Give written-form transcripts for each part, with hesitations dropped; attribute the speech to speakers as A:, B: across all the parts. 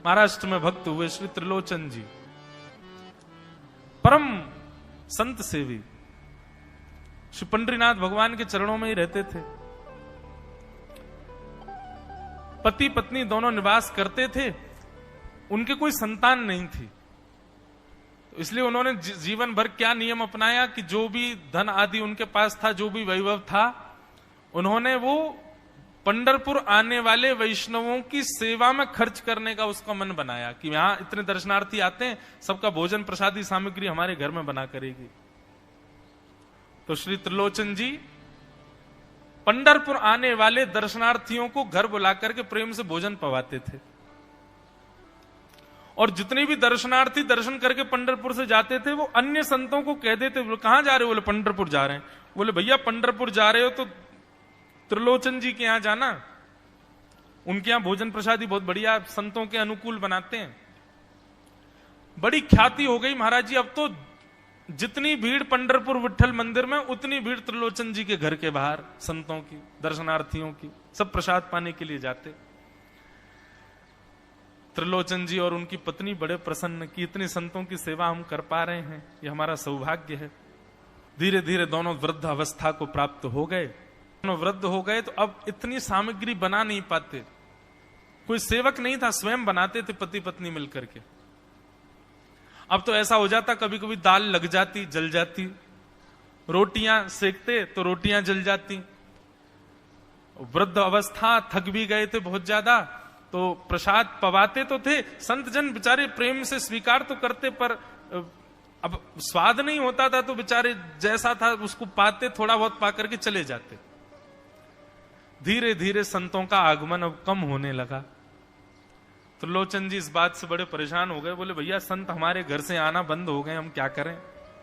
A: महाराष्ट्र में भक्त हुए श्री त्रिलोचन जी, परम संत सेवी, श्री पंडरीनाथ भगवान के चरणों में ही रहते थे। पति पत्नी दोनों निवास करते थे, उनके कोई संतान नहीं थी, तो इसलिए उन्होंने जीवन भर क्या नियम अपनाया कि जो भी धन आदि उनके पास था, जो भी वैभव था, उन्होंने वो पंढरपुर आने वाले वैष्णवों की सेवा में खर्च करने का उसका मन बनाया कि यहां इतने दर्शनार्थी आते हैं, सबका भोजन प्रसादी सामग्री हमारे घर में बना करेगी। तो श्री त्रिलोचन जी पंढरपुर आने वाले दर्शनार्थियों को घर बुलाकर के प्रेम से भोजन पवाते थे। और जितने भी दर्शनार्थी दर्शन करके पंढरपुर से जाते थे, वो अन्य संतों को कह देते, बोले कहां जा रहे हो? बोले पंढरपुर जा रहे हैं। बोले भैया पंढरपुर जा रहे हो तो त्रिलोचन जी के यहां जाना, उनके यहां भोजन प्रसादी बहुत बढ़िया संतों के अनुकूल बनाते हैं। बड़ी ख्याति हो गई महाराज जी, अब तो जितनी भीड़ पंढरपुर विठल मंदिर में, उतनी भीड़ त्रिलोचन जी के घर के बाहर संतों की, दर्शनार्थियों की, सब प्रसाद पाने के लिए जाते। त्रिलोचन जी और उनकी पत्नी बड़े प्रसन्न कि इतनी संतों की सेवा हम कर पा रहे हैं, ये हमारा सौभाग्य है। धीरे धीरे दोनों वृद्ध अवस्था को प्राप्त हो गए। दोनों वृद्ध हो गए तो अब इतनी सामग्री बना नहीं पाते, कोई सेवक नहीं था, स्वयं बनाते थे पति पत्नी मिलकर के। अब तो ऐसा हो जाता, कभी कभी दाल लग जाती, जल जाती, रोटियां सेकते तो रोटियां जल जाती। वृद्ध अवस्था, थक भी गए थे बहुत ज्यादा, तो प्रसाद पवाते तो थे, संत जन बेचारे प्रेम से स्वीकार तो करते, पर अब स्वाद नहीं होता था, तो बेचारे जैसा था उसको पाते, थोड़ा बहुत पा करके चले जाते। धीरे धीरे संतों का आगमन अब कम होने लगा। त्रिलोचन जी इस बात से बड़े परेशान हो गए, बोले भैया संत हमारे घर से आना बंद हो गए, हम क्या करें?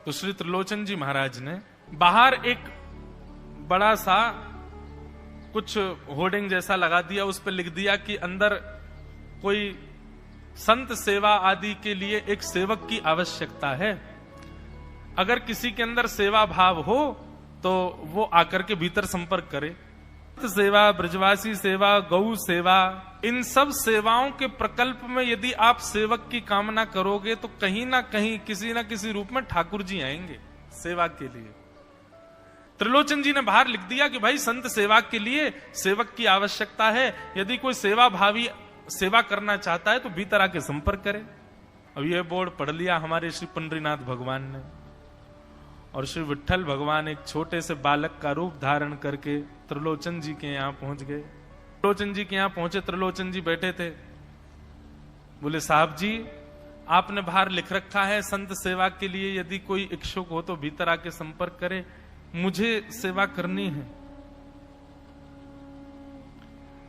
A: तो श्री त्रिलोचन जी महाराज ने बाहर एक बड़ा सा कुछ होर्डिंग जैसा लगा दिया, उस पर लिख दिया कि अंदर कोई संत सेवा आदि के लिए एक सेवक की आवश्यकता है। अगर किसी के अंदर सेवा भाव हो तो वो आकर के भीतर संपर्क करे। सेवा, ब्रजवासी सेवा, गौ सेवा, इन सब सेवाओं के प्रकल्प में यदि आप सेवक की कामना करोगे तो कहीं ना कहीं किसी ना किसी रूप में ठाकुर जी आएंगे सेवा के लिए। त्रिलोचन जी ने बाहर लिख दिया कि भाई संत सेवा के लिए सेवक की आवश्यकता है, यदि कोई सेवा भावी सेवा करना चाहता है तो भीतर आके संपर्क करे। अब यह बोर्ड पढ़ लिया हमारे श्री पंडरीनाथ भगवान ने, और श्री विठल भगवान एक छोटे से बालक का रूप धारण करके त्रिलोचन जी के यहां पहुंच गए। त्रिलोचन जी के यहां पहुंचे, त्रिलोचन जी बैठे थे। बोले साहब जी, आपने बाहर लिख रखा है संत सेवा के लिए यदि कोई इच्छुक हो तो भीतर आके संपर्क करे, मुझे सेवा करनी है।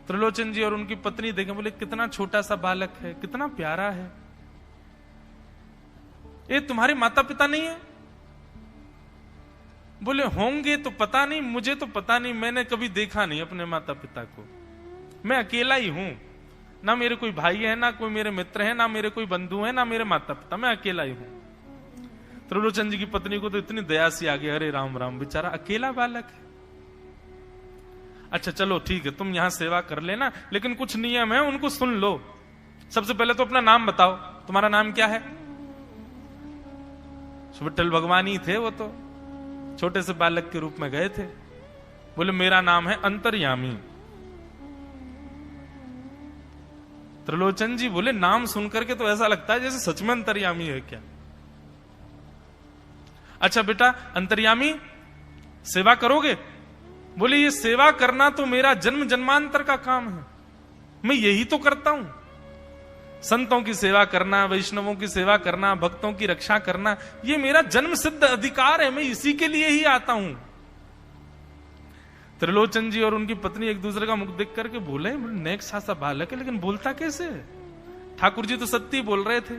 A: त्रिलोचन जी और उनकी पत्नी देखें, बोले कितना छोटा सा बालक है, कितना प्यारा है, ये तुम्हारे माता पिता नहीं है? बोले होंगे तो पता नहीं, मुझे तो पता नहीं, मैंने कभी देखा नहीं अपने माता पिता को, मैं अकेला ही हूं, ना मेरे कोई भाई है, ना कोई मेरे मित्र है, ना मेरे कोई बंधु है, ना मेरे माता पिता, मैं अकेला ही हूं। त्रिलोचन जी की पत्नी को तो इतनी दया सी आ गई, अरे राम राम, बेचारा अकेला बालक है। अच्छा चलो ठीक है, तुम यहां सेवा कर लेना, लेकिन कुछ नियम है उनको सुन लो। सबसे पहले तो अपना नाम बताओ, तुम्हारा नाम क्या है? विठल भगवान ही थे, वो तो छोटे से बालक के रूप में गए थे। बोले मेरा नाम है अंतर्यामी। त्रिलोचन जी बोले नाम सुनकर के तो ऐसा लगता है जैसे सच में अंतर्यामी है क्या? अच्छा बेटा अंतर्यामी, सेवा करोगे? बोले ये सेवा करना तो मेरा जन्म जन्मांतर का काम है, मैं यही तो करता हूं। संतों की सेवा करना, वैष्णवों की सेवा करना, भक्तों की रक्षा करना, ये मेरा जन्म सिद्ध अधिकार है, मैं इसी के लिए ही आता हूं। त्रिलोचन जी और उनकी पत्नी एक दूसरे का मुख देख करके बोले नेक सा बालक है, लेकिन बोलता कैसे है? ठाकुर जी तो सत्य बोल रहे थे।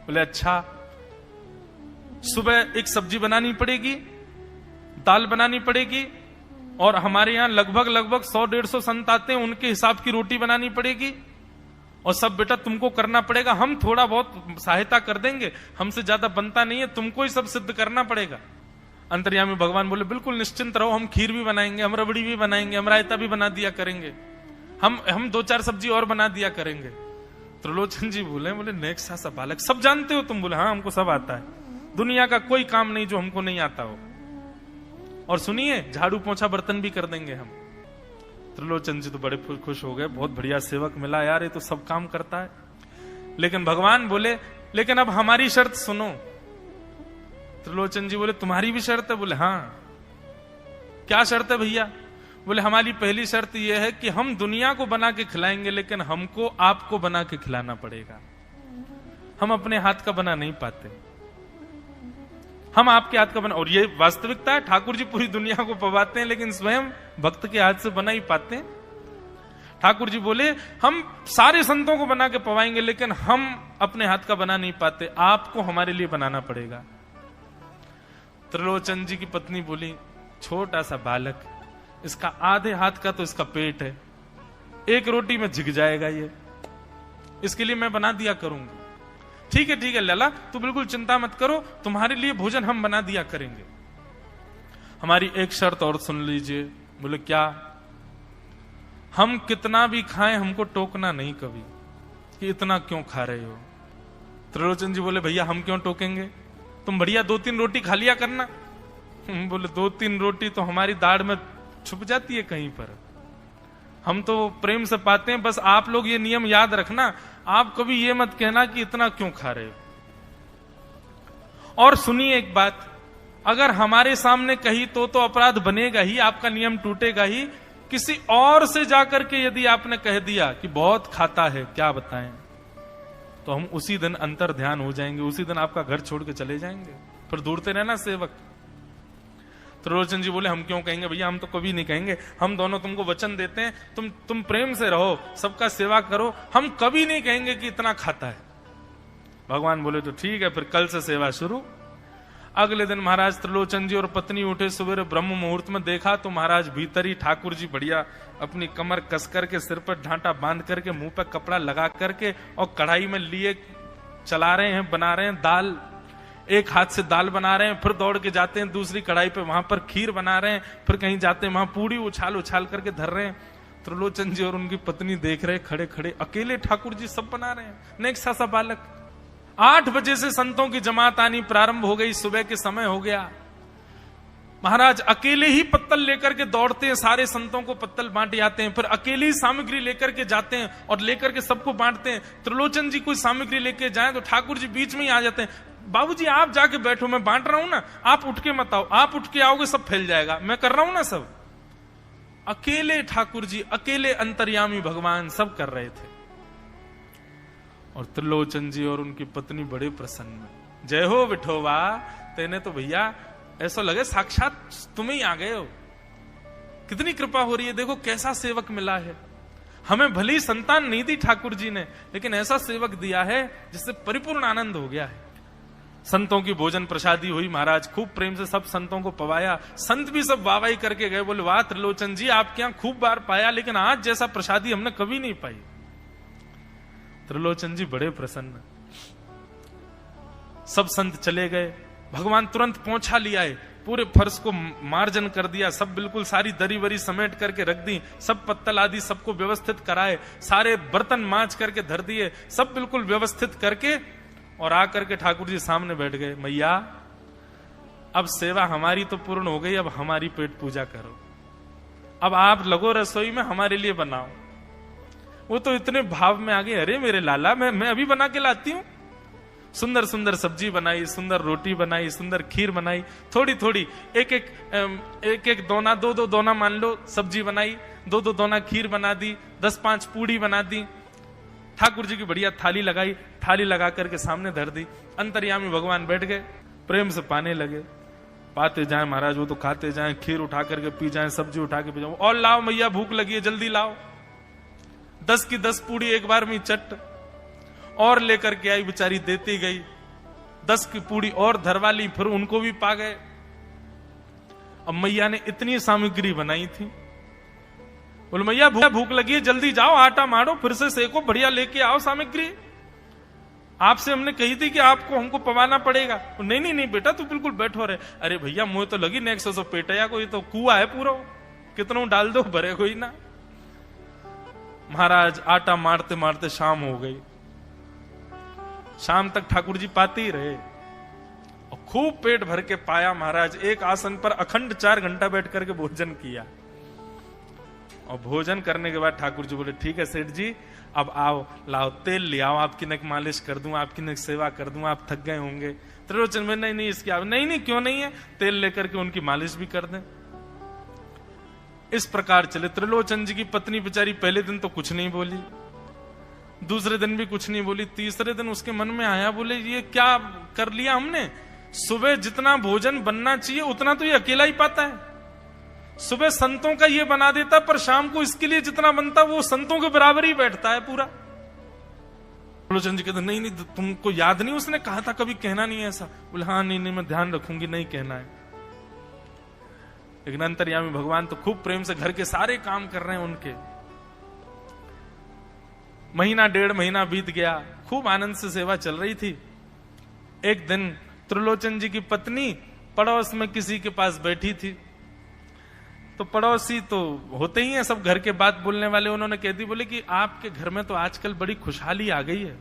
A: बोले अच्छा, सुबह एक सब्जी बनानी पड़ेगी, दाल बनानी पड़ेगी, और हमारे यहां लगभग 100-150 संत आते हैं, उनके हिसाब की रोटी बनानी पड़ेगी, और सब बेटा तुमको करना पड़ेगा, हम थोड़ा बहुत सहायता कर देंगे, हमसे ज्यादा बनता नहीं है, तुमको ही सब सिद्ध करना पड़ेगा। अंतर्यामी भगवान बोले बिल्कुल निश्चिंत रहो, हम खीर भी बनाएंगे, हम रबड़ी भी बनाएंगे, हम रायता भी बना दिया करेंगे। हम 2-4 सब्जी और बना दिया करेंगे। त्रिलोचन जी बोले नेक्स्ट सा बालक, सब जानते हो तुम? बोले हाँ, हमको सब आता है, दुनिया का कोई काम नहीं जो हमको नहीं आता हो। और सुनिए, झाड़ू पोंछा बर्तन भी कर देंगे हम। त्रिलोचन जी तो बड़े खुश हो गए, बहुत बढ़िया सेवक मिला यार, ये तो सब काम करता है। लेकिन भगवान बोले लेकिन अब हमारी शर्त सुनो। त्रिलोचन जी बोले तुम्हारी भी शर्त है? बोले हाँ। क्या शर्त है भैया? बोले हमारी पहली शर्त यह है कि हम दुनिया को बना के खिलाएंगे, लेकिन हमको आपको बना के खिलाना पड़ेगा। हम अपने हाथ का बना नहीं पाते, हम आपके हाथ का बना। और ये वास्तविकता है, ठाकुर जी पूरी दुनिया को पवाते हैं, लेकिन स्वयं भक्त के हाथ से बना ही पाते हैं। ठाकुर जी बोले हम सारे संतों को बना के पवाएंगे, लेकिन हम अपने हाथ का बना नहीं पाते, आपको हमारे लिए बनाना पड़ेगा। त्रिलोचन जी की पत्नी बोली छोटा सा बालक, इसका आधे हाथ का तो इसका पेट है, एक रोटी में झिक जाएगा ये, इसके लिए मैं बना दिया करूंगी। ठीक है लला, तू बिल्कुल चिंता मत करो, तुम्हारे लिए भोजन हम बना दिया करेंगे। हमारी एक शर्त और सुन लीजिए। बोले क्या? हम कितना भी खाएं हमको टोकना नहीं कभी कि इतना क्यों खा रहे हो। त्रिलोचन जी बोले भैया हम क्यों टोकेंगे, तुम बढ़िया 2-3 रोटी खा लिया करना। बोले 2-3 रोटी तो हमारी दाढ़ में छुप जाती है कहीं पर, हम तो प्रेम से पाते हैं। बस आप लोग ये नियम याद रखना, आप कभी ये मत कहना कि इतना क्यों खा रहे हो। और सुनिए एक बात, अगर हमारे सामने कही तो अपराध बनेगा ही, आपका नियम टूटेगा ही। किसी और से जाकर के यदि आपने कह दिया कि बहुत खाता है, क्या बताएं, तो हम उसी दिन अंतर ध्यान हो जाएंगे, उसी दिन आपका घर छोड़ के चले जाएंगे, फिर दूरते रहना सेवक। त्रिलोचन जी बोले हम क्यों कहेंगे भैया, हम तो कभी नहीं कहेंगे, हम दोनों तुमको वचन देते हैं, तुम प्रेम से रहो, सबका सेवा करो, हम कभी नहीं कहेंगे कि इतना खाता है। भगवान बोले तो ठीक है, फिर कल से सेवा शुरू। अगले दिन महाराज त्रिलोचन जी और पत्नी उठे सवेरे ब्रह्म मुहूर्त में, देखा तो महाराज भीतर ही ठाकुर जी बढ़िया अपनी कमर कस करके, सिर पर ढांटा बांध करके, मुंह पर कपड़ा लगा करके और कढ़ाई में लिए चला रहे हैं, बना रहे हैं दाल। एक हाथ से दाल बना रहे हैं, फिर दौड़ के जाते हैं दूसरी कढ़ाई पे, वहां पर खीर बना रहे हैं, फिर कहीं जाते हैं वहां पूड़ी उछाल उछाल करके धर रहे हैं। त्रिलोचन जी और उनकी पत्नी देख रहे खड़े खड़े, अकेले ठाकुर जी सब बना रहे हैं, नेक्सा सा बालक। 8 बजे से संतों की जमात आनी प्रारंभ हो गई, सुबह के समय हो गया। महाराज अकेले ही पत्तल लेकर के दौड़ते हैं, सारे संतों को पत्तल बांटे आते हैं, फिर अकेले ही सामग्री लेकर के जाते हैं और लेकर के सबको बांटते हैं। त्रिलोचन जी कोई सामग्री लेके जाए तो ठाकुर जी बीच में ही आ जाते हैं, बाबूजी आप जाके बैठो, मैं बांट रहा हूं ना, आप उठ के मत आओ, आप उठ के आओगे सब फैल जाएगा, मैं कर रहा हूं ना सब। अकेले ठाकुर जी, अकेले अंतर्यामी भगवान सब कर रहे थे। और त्रिलोचन जी और उनकी पत्नी बड़े प्रसन्न, जय हो विठोबा, तेने तो भैया ऐसा लगे साक्षात तुम ही आ गए हो, कितनी कृपा हो रही है, देखो कैसा सेवक मिला है। हमें भली संतान नहीं दी ठाकुर जी ने, लेकिन ऐसा सेवक दिया है जिससे परिपूर्ण आनंद हो गया है। संतों की भोजन प्रसादी हुई, महाराज खूब प्रेम से सब संतों को पवाया, संत भी सब वाहवाही करके गए, बोले वाह त्रिलोचन जी आपके यहां खूब बार पाया, लेकिन आज जैसा प्रसादी हमने कभी नहीं पाई। त्रिलोचन जी बड़े प्रसन्न। सब संत चले गए, भगवान तुरंत पोंछा लिया है, पूरे फर्श को मार्जन कर दिया, सब बिल्कुल सारी दरी वरी समेट करके रख दी, सब पत्तल आदि सबको व्यवस्थित कराए, सारे बर्तन मांज करके धर दिए, सब बिल्कुल व्यवस्थित करके, और आकर के ठाकुर जी सामने बैठ गए। मैया अब सेवा हमारी तो पूर्ण हो गई, अब हमारी पेट पूजा करो, अब आप लगो रसोई में, हमारे लिए बनाओ। वो तो इतने भाव में आ गए, अरे मेरे लाला मैं अभी बना के लाती हूं। सुंदर सुंदर सब्जी बनाई, सुंदर रोटी बनाई, सुंदर खीर बनाई, थोड़ी थोड़ी एक एक दोना, 2-2 दोना मान लो सब्जी बनाई, 2-2 दोना खीर बना दी, 10-5 पूड़ी बना दी, ठाकुर जी की बढ़िया थाली लगाई, थाली लगा करके सामने धर दी। अंतर्यामी भगवान बैठ गए, प्रेम से पाने लगे, पाते जाए महाराज, वो तो खाते जाए, खीर उठा करके पी जाए, सब्जी उठा के पी जाओ, और लाओ मैया भूख लगी है जल्दी लाओ। 10 की 10 पूड़ी एक बार में चट और लेकर के आई, बेचारी देती गई, 10 की पूड़ी और धरवा ली, फिर उनको भी पा गए। अब मैया ने इतनी सामग्री बनाई थी, बोले मैया भूख लगी है जल्दी जाओ, आटा मारो, फिर से सेको, बढ़िया लेके आओ सामग्री, आपसे हमने कही थी कि आपको हमको पवाना पड़ेगा। नहीं बेटा तू बिल्कुल बैठो रहे। अरे भैया मुझे तो लगी नेक्स्ट सो पेटया को, ये तो कुआ है पूरा, कितना डाल दो भरे कोई ना। महाराज आटा मारते मारते शाम हो गई। शाम तक ठाकुर जी पाते ही रहे और खूब पेट भर के पाया महाराज। एक आसन पर अखंड 4 घंटा बैठ करके भोजन किया और भोजन करने के बाद ठाकुर जी बोले ठीक है सेठ जी, अब आओ, लाओ तेल ले आओ, आपकी नक मालिश कर दूं, आपकी नक सेवा कर दूं, आप थक गए होंगे। त्रिलोचन में नहीं इसकी नहीं क्यों नहीं है, तेल लेकर के उनकी मालिश भी कर दें। इस प्रकार चले। त्रिलोचन जी की पत्नी बेचारी पहले दिन तो कुछ नहीं बोली, दूसरे दिन भी कुछ नहीं बोली, तीसरे दिन उसके मन में आया, बोले ये क्या कर लिया हमने। सुबह जितना भोजन बनना चाहिए उतना तो ये अकेला ही पाता है। सुबह संतों का ये बना देता, पर शाम को इसके लिए जितना बनता वो संतों के बराबर ही बैठता है पूरा। त्रिलोचन जी कहते नहीं तुमको याद नहीं, उसने कहा था कभी कहना नहीं ऐसा। बोले हाँ नहीं मैं ध्यान रखूंगी, नहीं कहना है। लेकिन अंतर्यामी भगवान तो खूब प्रेम से घर के सारे काम कर रहे हैं उनके। महीना 1.5 महीना बीत गया, खूब आनंद से सेवा चल रही थी। एक दिन त्रिलोचन जी की पत्नी पड़ोस में किसी के पास बैठी थी, तो पड़ोसी तो होते ही हैं सब घर के बात बोलने वाले, उन्होंने कह दी, बोले कि आपके घर में तो आजकल बड़ी खुशहाली आ गई है।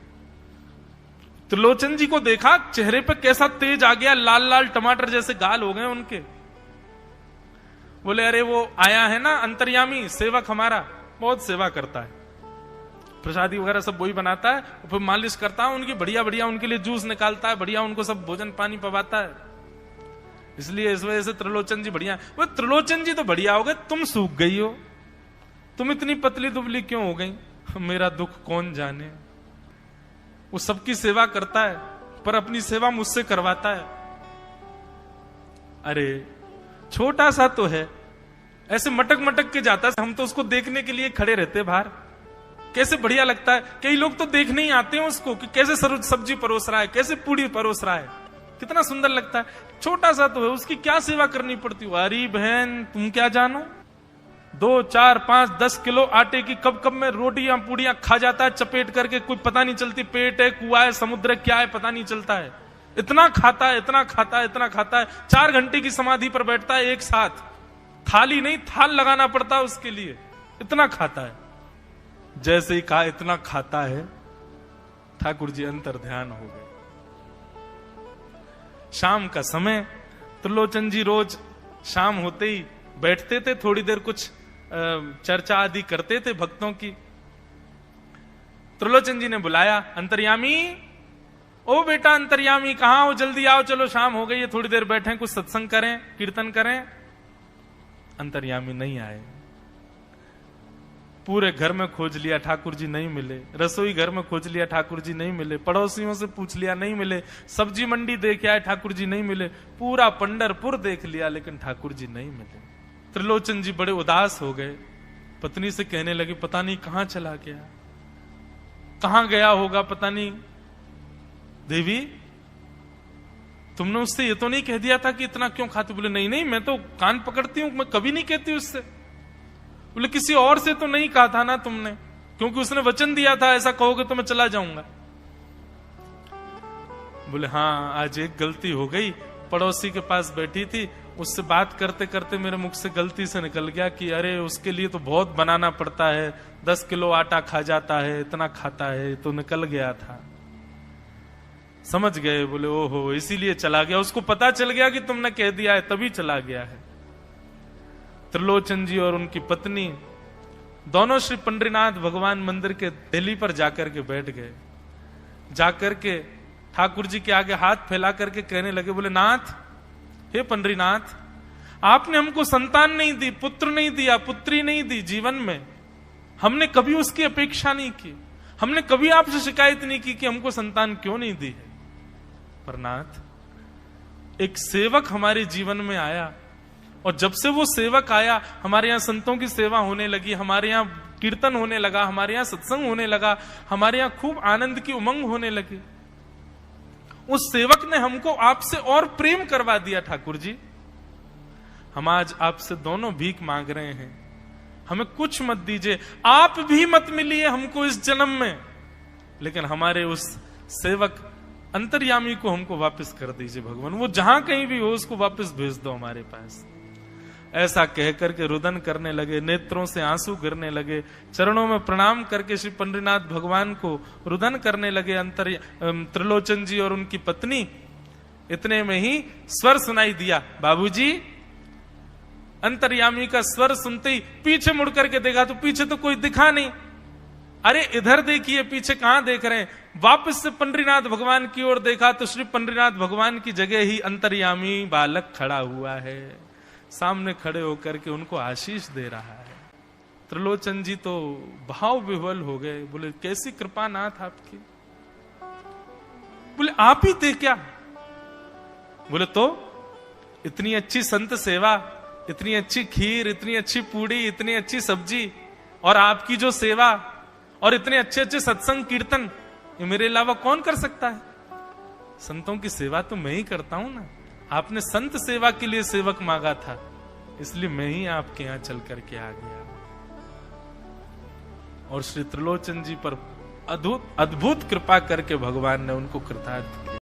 A: त्रिलोचन जी को देखा, चेहरे पे कैसा तेज आ गया, लाल लाल टमाटर जैसे गाल हो गए उनके। बोले अरे वो आया है ना अंतर्यामी सेवक हमारा, बहुत सेवा करता है, प्रसादी वगैरह सब वही बनाता है, फिर मालिश करता है उनकी, बढ़िया बढ़िया उनके लिए जूस निकालता है, बढ़िया उनको सब भोजन पानी पवाता है, इसलिए इस वजह से त्रिलोचन जी बढ़िया। वो त्रिलोचन जी तो बढ़िया हो गए, तुम सूख गई हो, तुम इतनी पतली दुबली क्यों हो गई, मेरा दुख कौन जाने। वो सबकी सेवा करता है पर अपनी सेवा मुझसे करवाता है। अरे छोटा सा तो है, ऐसे मटक मटक के जाता है, हम तो उसको देखने के लिए खड़े रहते बाहर, कैसे बढ़िया लगता है। कई लोग तो देखने ही आते हैं उसको कि कैसे सब्जी परोस रहा है, कैसे पूड़ी परोस रहा है, कितना सुंदर लगता है। छोटा सा तो है, उसकी क्या सेवा करनी पड़ती है। अरे बहन तुम क्या जानो, 2, 4, 5, 10 किलो आटे की कब कब में रोटियां पूड़ियां खा जाता है चपेट करके, कोई पता नहीं चलती, पेट है कुआ है समुद्र है क्या है पता नहीं चलता है। इतना खाता है, इतना खाता है, इतना खाता है। 4 घंटे की समाधि पर बैठता है एक साथ, थाली नहीं थाल लगाना पड़ता है उसके लिए, इतना खाता है। जैसे ही कहा इतना खाता है, ठाकुर जी अंतर ध्यान हो गए। शाम का समय, त्रिलोचन जी रोज शाम होते ही बैठते थे, थोड़ी देर कुछ चर्चा आदि करते थे भक्तों की। त्रिलोचन जी ने बुलाया, अंतर्यामी, ओ बेटा अंतर्यामी कहां हो, जल्दी आओ, चलो शाम हो गई है, थोड़ी देर बैठे कुछ सत्संग करें, कीर्तन करें। अंतर्यामी नहीं आए। पूरे घर में खोज लिया, ठाकुर जी नहीं मिले। रसोई घर में खोज लिया, ठाकुर जी नहीं मिले। पड़ोसियों से पूछ लिया, नहीं मिले। सब्जी मंडी देख आए, ठाकुर जी नहीं मिले। पूरा पंढरपुर देख लिया, लेकिन ठाकुर जी नहीं मिले। त्रिलोचन जी बड़े उदास हो गए, पत्नी से कहने लगे, पता नहीं कहां चला गया, कहां गया होगा पता नहीं। देवी तुमने उससे ये तो नहीं कह दिया था कि इतना क्यों खाते। बोले नहीं मैं तो कान पकड़ती हूं, मैं कभी नहीं कहती उससे। बोले किसी और से तो नहीं कहा था ना तुमने, क्योंकि उसने वचन दिया था ऐसा कहोगे तो मैं चला जाऊंगा। बोले हाँ आज एक गलती हो गई, पड़ोसी के पास बैठी थी, उससे बात करते करते मेरे मुख से गलती से निकल गया कि अरे उसके लिए तो बहुत बनाना पड़ता है, 10 किलो आटा खा जाता है, इतना खाता है, तो निकल गया था। समझ गए। बोले ओहो इसीलिए चला गया, उसको पता चल गया कि तुमने कह दिया है तभी चला गया है। त्रिलोचन जी और उनकी पत्नी दोनों श्री पंडरीनाथ भगवान मंदिर के देहली पर जाकर के बैठ गए। जाकर के ठाकुर जी के आगे हाथ फैला करके कहने लगे, बोले नाथ, हे पंडरीनाथ, आपने हमको संतान नहीं दी, पुत्र नहीं दिया, पुत्री नहीं दी जीवन में, हमने कभी उसकी अपेक्षा नहीं की, हमने कभी आपसे शिकायत नहीं की कि हमको संतान क्यों नहीं दी है। पर नाथ, एक सेवक हमारे जीवन में आया, और जब से वो सेवक आया हमारे यहाँ संतों की सेवा होने लगी, हमारे यहाँ कीर्तन होने लगा, हमारे यहाँ सत्संग होने लगा, हमारे यहाँ खूब आनंद की उमंग होने लगी। उस सेवक ने हमको आपसे और प्रेम करवा दिया। ठाकुर जी, हम आज आपसे दोनों भीख मांग रहे हैं, हमें कुछ मत दीजिए, आप भी मत मिलिए हमको इस जन्म में, लेकिन हमारे उस सेवक अंतर्यामी को हमको वापस कर दीजिए भगवान। वो जहां कहीं भी हो उसको वापस भेज दो हमारे पास। ऐसा कहकर के रुदन करने लगे, नेत्रों से आंसू गिरने लगे, चरणों में प्रणाम करके श्री पंडरीनाथ भगवान को रुदन करने लगे त्रिलोचन जी और उनकी पत्नी। इतने में ही स्वर सुनाई दिया, बाबूजी। अंतर्यामी का स्वर सुनते ही पीछे मुड़ करके देखा तो पीछे तो कोई दिखा नहीं। अरे इधर देखिए, पीछे कहां देख रहे हैं? वापस से पंडरीनाथ भगवान की ओर देखा तो श्री पंडरीनाथ भगवान की जगह ही अंतर्यामी बालक खड़ा हुआ है, सामने खड़े होकर के उनको आशीष दे रहा है। त्रिलोचन जी तो भाव विह्वल हो गए, बोले कैसी कृपा नाथ आपकी। बोले आप ही थे क्या? बोले तो इतनी अच्छी संत सेवा, इतनी अच्छी खीर, इतनी अच्छी पूड़ी, इतनी अच्छी सब्जी, और आपकी जो सेवा और इतने अच्छे अच्छे सत्संग कीर्तन, ये मेरे अलावा कौन कर सकता है? संतों की सेवा तो मैं ही करता हूं ना। आपने संत सेवा के लिए सेवक मांगा था, इसलिए मैं ही आपके यहां चल करके आ गया। और श्री त्रिलोचन जी पर अद्भुत कृपा करके भगवान ने उनको कृतार्थ किया।